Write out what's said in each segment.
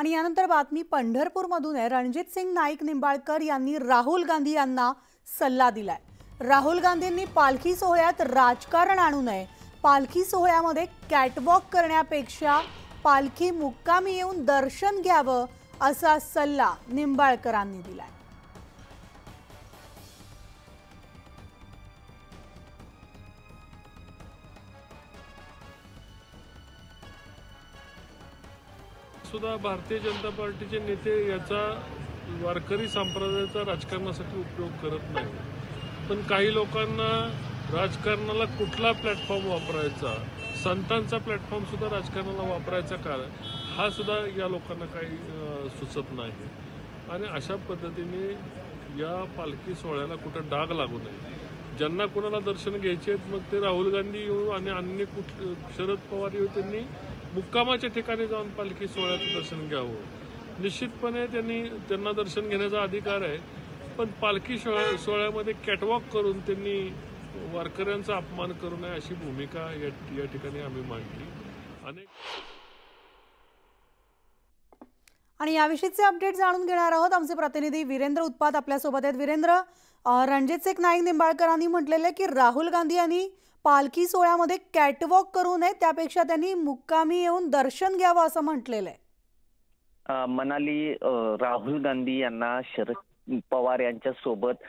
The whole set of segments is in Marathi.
आणि यानंतर बातमी पंढरपूरमधून आहे। रणजित सिंग नाईक निंबाळकर यांनी राहुल गांधी यांना सल्ला दिलाय। राहुल गांधींनी पालखी सोहळ्यात राजकारण आणू नये, पालखी सोहळ्यामध्ये कॅटवॉक करण्यापेक्षा पालखी मुक्कामी येऊन दर्शन घ्यावं असा सल्ला निंबाळकरांनी दिलाय। सुद्धा भारतीय जनता पार्टीचे नेते याचा वारकरी संप्रदायाचा राजकारणासाठी उपयोग करत नाही, पण काही लोकांना राजकारणाला कुठला प्लॅटफॉर्म वापरायचा, संतांचा प्लॅटफॉर्म सुद्धा राजकारणाला वापरायचा का, हा सुद्धा या लोकांना काही सुचत नाही। आणि अशा पद्धतीने या पालखी सोहळ्याला कुठं डाग लागू नये। ज्यांना कोणाला दर्शन घ्यायचे मग ते राहुल गांधी येऊ आणि अन्य शरद पवार येऊ, त्यांनी मुक्कामाच्या ठिकाणी जाऊन पालखी सोहळ्याचं दर्शन घ्यावं। निश्चितपणे त्यांना दर्शन घेण्याचा अधिकार आहे, पण पालखी सोहळ्यामध्ये कॅटवॉक करून त्यांनी वारकऱ्यांचा अपमान करू नये अशी भूमिका या ठिकाणी आम्ही मांडली। आणि याविषयीचे अपडेट जाणून घेणार आहोत। आमचे प्रतिनिधी वीरेंद्र उत्पात आपल्यासोबत आहेत। वीरेंद्र, रणजित सिंग नाईक निंबाळकरांनी म्हटलेले की राहुल गांधी यांनी पालखी सोहळ्यामध्ये कॅटवॉक करू नये, त्यापेक्षा त्यांनी मुक्कामी येऊन दर्शन घ्यावं असं म्हटलेलं आहे। मनाली राहुल गांधी यांना शरद पवार यांच्या सोबत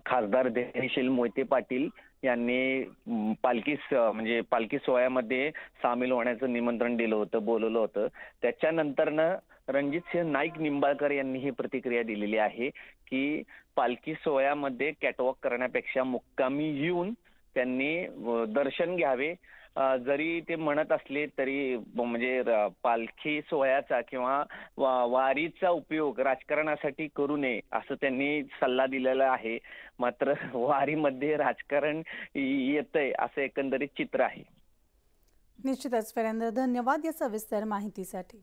खासदार धैर्यशील मोहिते पाटील यांनी पालखी सोहळ्यामध्ये सामील होण्याचं निमंत्रण दिलं होतं, बोलवलं होतं। त्याच्यानंतरनं रणजितसिंह नाईक निंबाळकर यांनी ही प्रतिक्रिया दिलेली आहे की पालखी सोहळ्यामध्ये कॅटवॉक करण्यापेक्षा मुक्कामी येऊन त्यांनी दर्शन घ्यावे। जरी ते म्हणत असले तरी पालखी सोहळ्याचा किंवा वारीचा उपयोग राजकारणासाठी करू नये असं त्यांनी सल्ला दिलेला आहे। मात्र वारीमध्ये राजकारण येतंय असं एकंदरीत चित्र आहे। निश्चितच वीरेंद्र, धन्यवाद या सविस्तर माहितीसाठी।